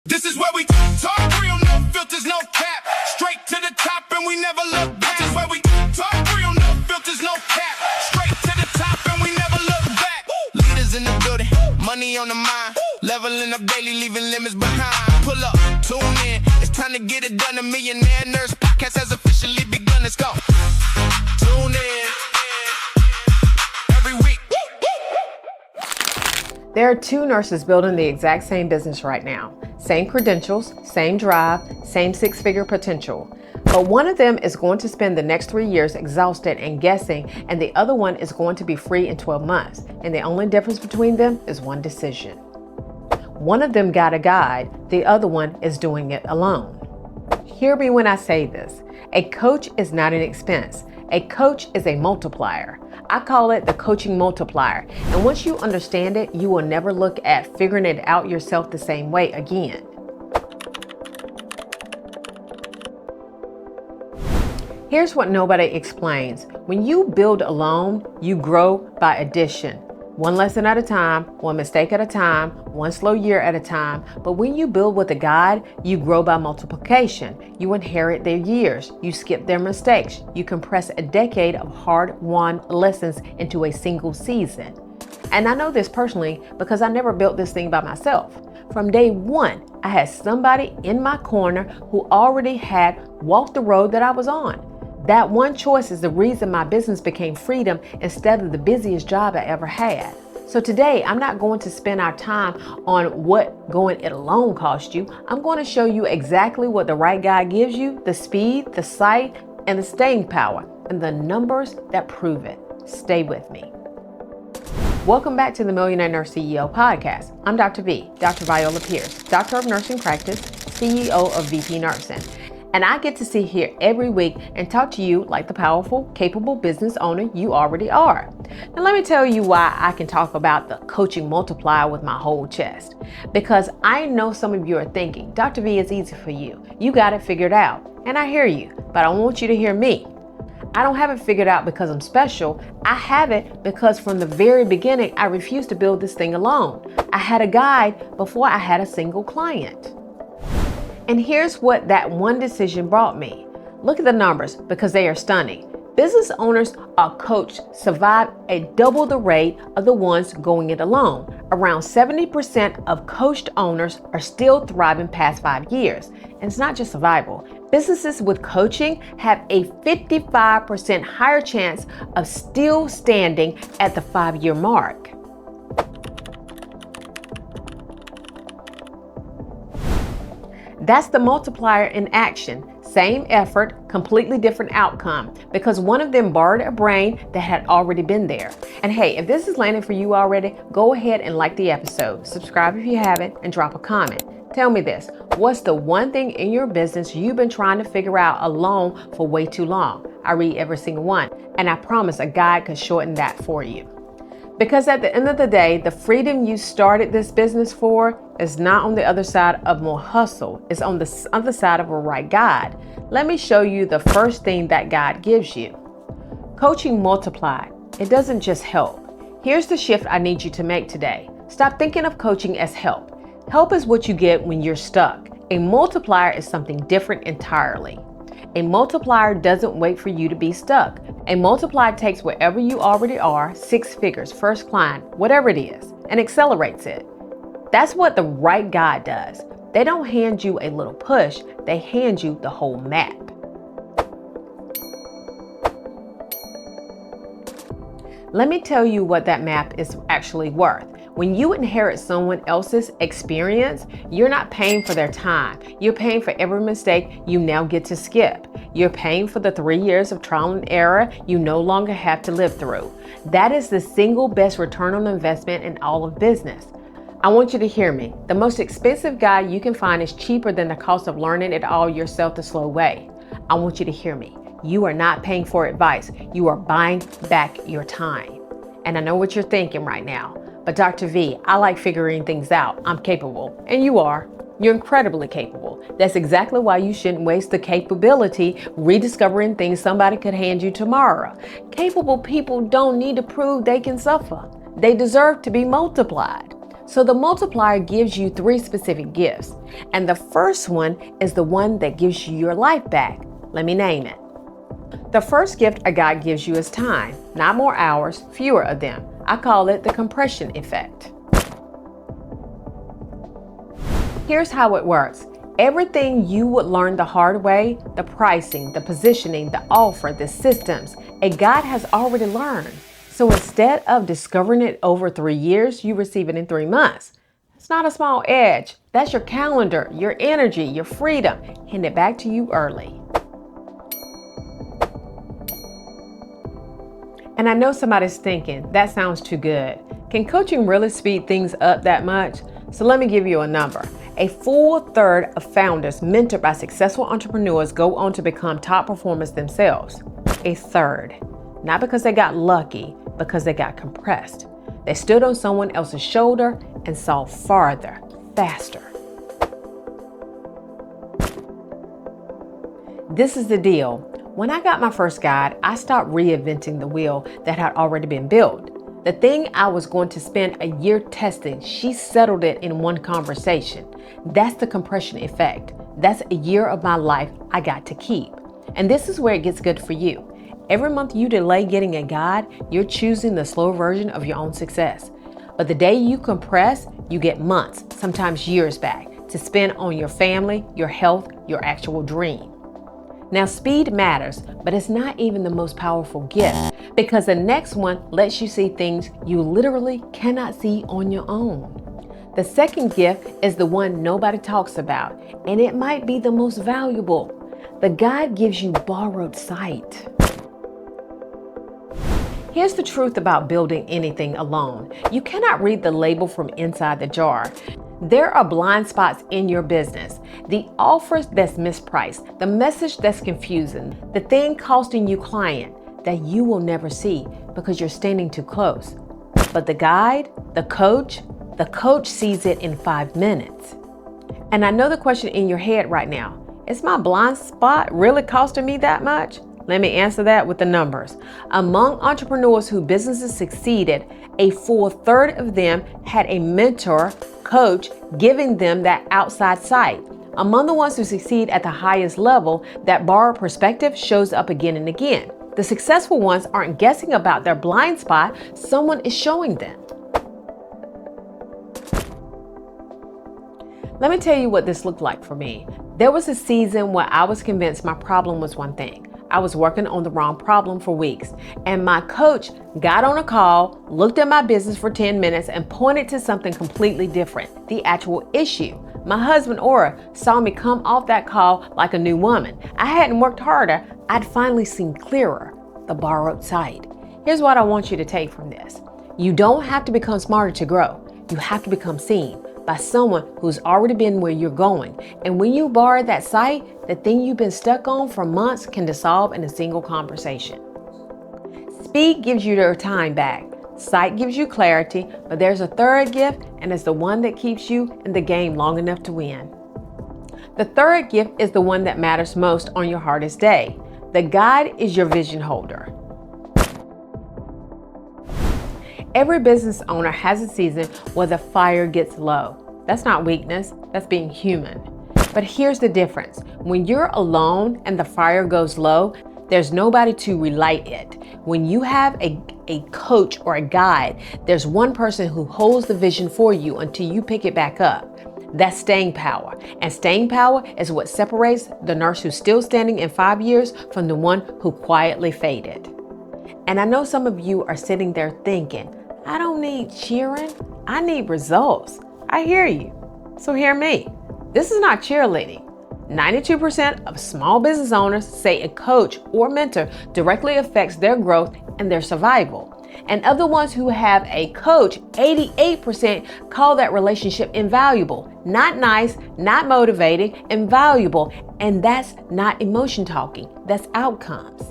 This is where we talk real, no filters, no cap. Straight to the top and we never look back. This is where we talk real, no filters, no cap. Straight to the top and we never look back. Leaders in the building, money on the mind. Leveling up daily, leaving limits behind. Pull up, tune in, it's time to get it done. The Millionaire Nurse Podcast has officially begun. Let's go. Tune in every week. There are two nurses building the exact same business right now. Same credentials, same drive, same six-figure potential. But one of them is going to spend the next 3 years exhausted and guessing, and the other one is going to be free in 12 months. And the only difference between them is one decision. One of them got a guide, the other one is doing it alone. Hear me when I say this. A coach is not an expense. A coach is a multiplier. I call it the coaching multiplier. And once you understand it, you will never look at figuring it out yourself the same way again. Here's what nobody explains. When you build alone, you grow by addition. One lesson at a time, one mistake at a time, one slow year at a time. But when you build with a guide, you grow by multiplication. You inherit their years. You skip their mistakes. You compress a decade of hard-won lessons into a single season. And I know this personally because I never built this thing by myself. From day one, I had somebody in my corner who already had walked the road that I was on. That one choice is the reason my business became freedom instead of the busiest job I ever had. So today, I'm not going to spend our time on what going it alone cost you. I'm going to show you exactly what the right guy gives you, the speed, the sight, and the staying power, and the numbers that prove it. Stay with me. Welcome back to the Millionaire Nurse CEO podcast. I'm Dr. V, Dr. Viola Pierce, Doctor of Nursing Practice, CEO of VP Nursing. And I get to sit here every week and talk to you like the powerful, capable business owner you already are. Now let me tell you why I can talk about the coaching multiplier with my whole chest. Because I know some of you are thinking, Dr. V, it's easy for you. You got it figured out. And I hear you, but I want you to hear me. I don't have it figured out because I'm special. I have it because from the very beginning, I refused to build this thing alone. I had a guide before I had a single client. And here's what that one decision brought me. Look at the numbers because they are stunning. Business owners are coached survive at double the rate of the ones going it alone. Around 70% of coached owners are still thriving past 5 years. And it's not just survival. Businesses with coaching have a 55% higher chance of still standing at the 5-year mark. That's the multiplier in action. Same effort, completely different outcome, because one of them borrowed a brain that had already been there. And hey, if this is landing for you already, go ahead and like the episode, subscribe if you haven't, and drop a comment. Tell me this, what's the one thing in your business you've been trying to figure out alone for way too long? I read every single one, and I promise a guide could shorten that for you. Because at the end of the day, the freedom you started this business for is not on the other side of more hustle. It's on the other side of a right guide. Let me show you the first thing that guide gives you. Coaching multiplied. It doesn't just help. Here's the shift I need you to make today. Stop thinking of coaching as help. Help is what you get when you're stuck. A multiplier is something different entirely. A multiplier doesn't wait for you to be stuck. A multiplier takes wherever you already are, 6 figures, first client, whatever it is, and accelerates it. That's what the right guide does. They don't hand you a little push, they hand you the whole map. Let me tell you what that map is actually worth. When you inherit someone else's experience, you're not paying for their time. You're paying for every mistake you now get to skip. You're paying for the 3 years of trial and error you no longer have to live through. That is the single best return on investment in all of business. I want you to hear me. The most expensive guide you can find is cheaper than the cost of learning it all yourself the slow way. I want you to hear me. You are not paying for advice. You are buying back your time. And I know what you're thinking right now. But Dr. V, I like figuring things out. I'm capable. And you are. You're incredibly capable. That's exactly why you shouldn't waste the capability rediscovering things somebody could hand you tomorrow. Capable people don't need to prove they can suffer. They deserve to be multiplied. So the multiplier gives you 3 specific gifts. And the first one is the one that gives you your life back. Let me name it. The first gift a God gives you is time, not more hours, fewer of them. I call it the compression effect. Here's how it works. Everything you would learn the hard way, the pricing, the positioning, the offer, the systems, a God has already learned. So instead of discovering it over 3 years, you receive it in 3 months. It's not a small edge. That's your calendar, your energy, your freedom, handed back to you early. And I know somebody's thinking, that sounds too good. Can coaching really speed things up that much? So let me give you a number. A full third of founders mentored by successful entrepreneurs go on to become top performers themselves. A third. Not because they got lucky, because they got compressed. They stood on someone else's shoulder and saw farther, faster. This is the deal. When I got my first guide, I stopped reinventing the wheel that had already been built. The thing I was going to spend a year testing, she settled it in one conversation. That's the compression effect. That's a year of my life I got to keep. And this is where it gets good for you. Every month you delay getting a guide, you're choosing the slow version of your own success. But the day you compress, you get months, sometimes years back, to spend on your family, your health, your actual dream. Now, speed matters, but it's not even the most powerful gift, because the next one lets you see things you literally cannot see on your own. The second gift is the one nobody talks about, and it might be the most valuable. The guide gives you borrowed sight. Here's the truth about building anything alone. You cannot read the label from inside the jar. There are blind spots in your business. The offers that's mispriced, the message that's confusing, the thing costing you client that you will never see because you're standing too close. But the guide, the coach sees it in 5 minutes. And I know the question in your head right now, is my blind spot really costing me that much? Let me answer that with the numbers. Among entrepreneurs whose businesses succeeded, a full third of them had a mentor, coach, giving them that outside sight. Among the ones who succeed at the highest level, that borrowed perspective shows up again and again. The successful ones aren't guessing about their blind spot, someone is showing them. Let me tell you what this looked like for me. There was a season where I was convinced my problem was one thing. I was working on the wrong problem for weeks, and my coach got on a call, looked at my business for 10 minutes, and pointed to something completely different, the actual issue. My husband, Aura, saw me come off that call like a new woman. I hadn't worked harder. I'd finally seen clearer, the borrowed sight. Here's what I want you to take from this. You don't have to become smarter to grow. You have to become seen by someone who's already been where you're going. And when you borrow that sight, the thing you've been stuck on for months can dissolve in a single conversation. Speed gives you your time back. Sight gives you clarity, but there's a third gift, and it's the one that keeps you in the game long enough to win. The third gift is the one that matters most on your hardest day. The guide is your vision holder. Every business owner has a season where the fire gets low. That's not weakness, that's being human. But here's the difference. When you're alone and the fire goes low, there's nobody to relight it. When you have a coach or a guide, there's one person who holds the vision for you until you pick it back up. That's staying power. And staying power is what separates the nurse who's still standing in 5 years from the one who quietly faded. And I know some of you are sitting there thinking, I don't need cheering, I need results. I hear you. So hear me. This is not cheerleading. 92% of small business owners say a coach or mentor directly affects their growth and their survival. And of the ones who have a coach, 88% call that relationship invaluable. Not nice, not motivating, invaluable. And that's not emotion talking, that's outcomes.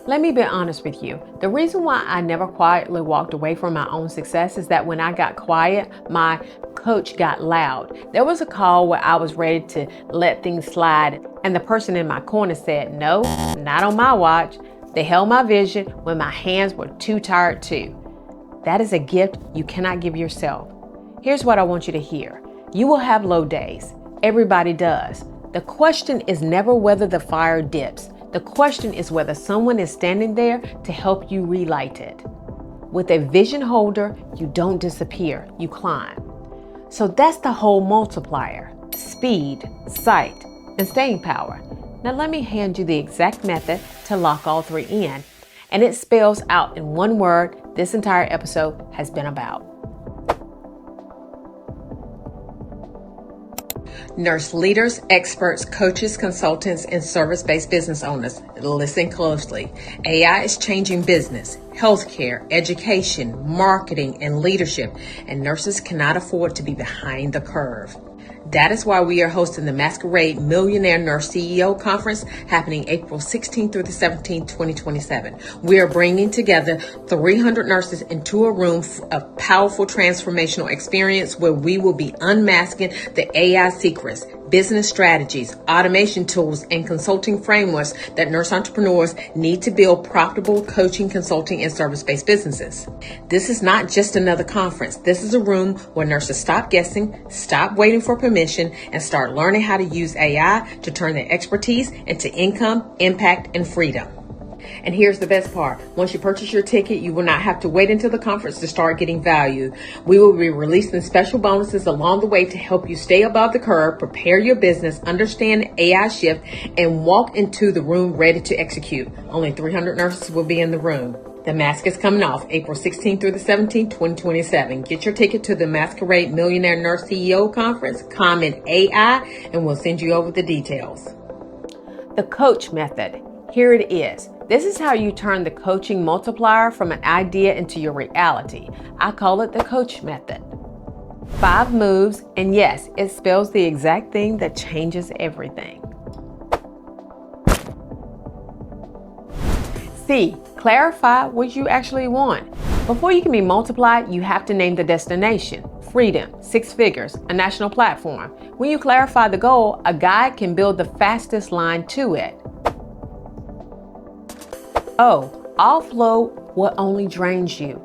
Let me be honest with you. The reason why I never quietly walked away from my own success is that when I got quiet, my coach got loud. There was a call where I was ready to let things slide, and the person in my corner said, no, not on my watch. They held my vision when my hands were too tired to. That is a gift you cannot give yourself. Here's what I want you to hear. You will have low days. Everybody does. The question is never whether the fire dips. The question is whether someone is standing there to help you relight it. With a vision holder, you don't disappear, you climb. So that's the whole multiplier: speed, sight, and staying power. Now let me hand you the exact method to lock all three in. And it spells out in one word this entire episode has been about. Nurse leaders, experts, coaches, consultants, and service-based business owners, listen closely. AI is changing business, healthcare, education, marketing, and leadership, and nurses cannot afford to be behind the curve. That is why we are hosting the Masquerade Millionaire Nurse CEO Conference happening April 16th through the 17th, 2027. We are bringing together 300 nurses into a room of powerful transformational experience where we will be unmasking the AI secrets, business strategies, automation tools, and consulting frameworks that nurse entrepreneurs need to build profitable coaching, consulting, and service-based businesses. This is not just another conference. This is a room where nurses stop guessing, stop waiting for permission, and start learning how to use AI to turn their expertise into income, impact, and freedom. And here's the best part. Once you purchase your ticket, you will not have to wait until the conference to start getting value. We will be releasing special bonuses along the way to help you stay above the curve, prepare your business, understand AI shift, and walk into the room ready to execute. Only 300 nurses will be in the room. The mask is coming off April 16th through the 17th, 2027. Get your ticket to the Masquerade Millionaire Nurse CEO Conference. Comment AI and we'll send you over the details. The coach method. Here it is. This is how you turn the coaching multiplier from an idea into your reality. I call it the coach method. 5 moves, and yes, it spells the exact thing that changes everything. C, clarify what you actually want. Before you can be multiplied, you have to name the destination. Freedom, 6 figures, a national platform. When you clarify the goal, a guide can build the fastest line to it. O, offload what only drains you.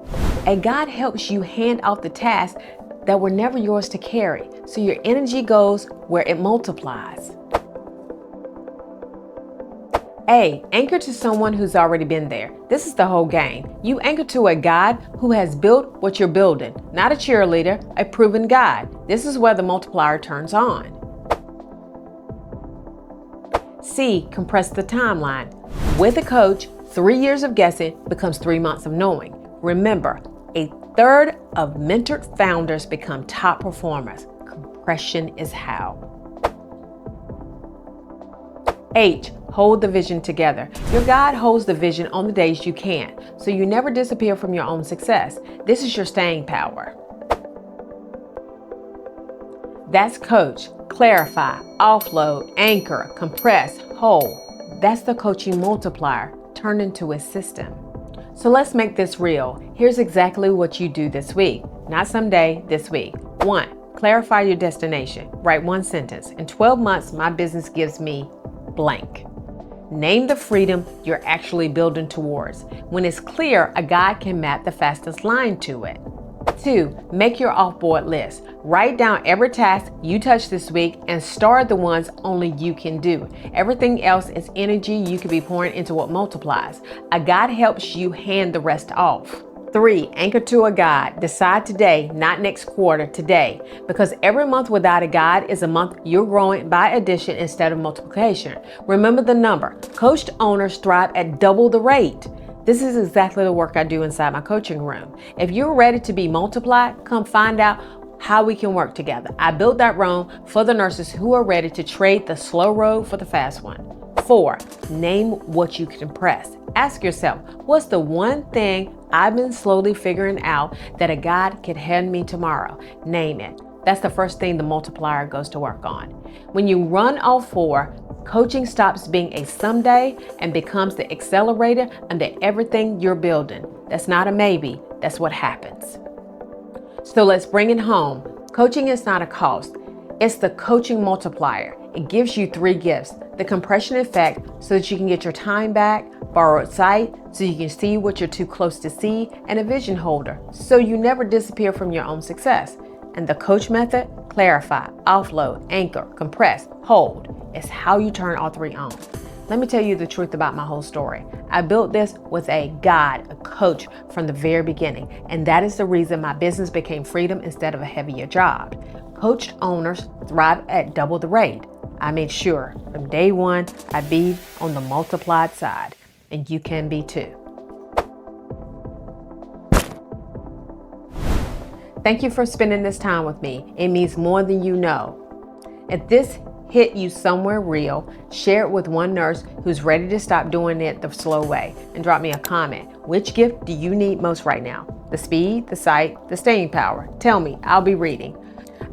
A guide helps you hand off the tasks that were never yours to carry, so your energy goes where it multiplies. A, anchor to someone who's already been there. This is the whole game. You anchor to a guide who has built what you're building, not a cheerleader, a proven guide. This is where the multiplier turns on. C, compress the timeline. With a coach, 3 years of guessing becomes 3 months of knowing. Remember, 1/3 of mentored founders become top performers. Compression is how. H, hold the vision together. Your guide holds the vision on the days you can't, so you never disappear from your own success. This is your staying power. That's coach, clarify, offload, anchor, compress, hold. That's the coaching multiplier turned into a system. So let's make this real. Here's exactly what you do this week, not someday, this week. 1, clarify your destination. Write 1 sentence. In 12 months, my business gives me blank. Name the freedom you're actually building towards. When it's clear, a guide can map the fastest line to it. 2, make your off-board list. Write down every task you touch this week and star the ones only you can do. Everything else is energy you could be pouring into what multiplies. A guide helps you hand the rest off. 3, anchor to a guide. Decide today, not next quarter, today. Because every month without a guide is a month you're growing by addition instead of multiplication. Remember the number. Coached owners thrive at double the rate. This is exactly the work I do inside my coaching room. If you're ready to be multiplied, come find out how we can work together. I built that room for the nurses who are ready to trade the slow road for the fast one. 4, name what you can impress. Ask yourself, what's the one thing I've been slowly figuring out that a guide could hand me tomorrow? Name it. That's the first thing the multiplier goes to work on. When you run all 4, coaching stops being a someday and becomes the accelerator under everything you're building. That's not a maybe, that's what happens. So let's bring it home. Coaching is not a cost. It's the coaching multiplier. It gives you 3 gifts: The compression effect so that you can get your time back, borrowed sight so you can see what you're too close to see, and a vision holder so you never disappear from your own success. And the coach method, clarify, offload, anchor, compress, hold, is how you turn all three on. Let me tell you the truth about my whole story. I built this with a guide, a coach from the very beginning, and that is the reason my business became freedom instead of a heavier job. Coached owners thrive at double the rate. I made sure from day one I'd be on the multiplied side, and you can be too. Thank you for spending this time with me. It means more than you know. If this hit you somewhere real, share it with one nurse who's ready to stop doing it the slow way, and drop me a comment. Which gift do you need most right now? The speed, the sight, the staying power? Tell me, I'll be reading.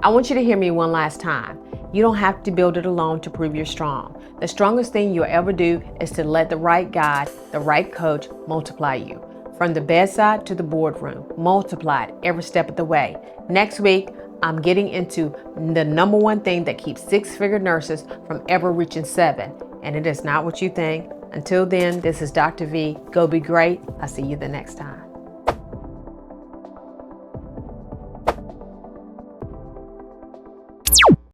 I want you to hear me one last time. You don't have to build it alone to prove you're strong. The strongest thing you'll ever do is to let the right guide, the right coach multiply you. From the bedside to the boardroom, multiplied every step of the way. Next week, I'm getting into the number one thing that keeps six-figure nurses from ever reaching 7. And it is not what you think. Until then, this is Dr. V. Go be great. I'll see you the next time.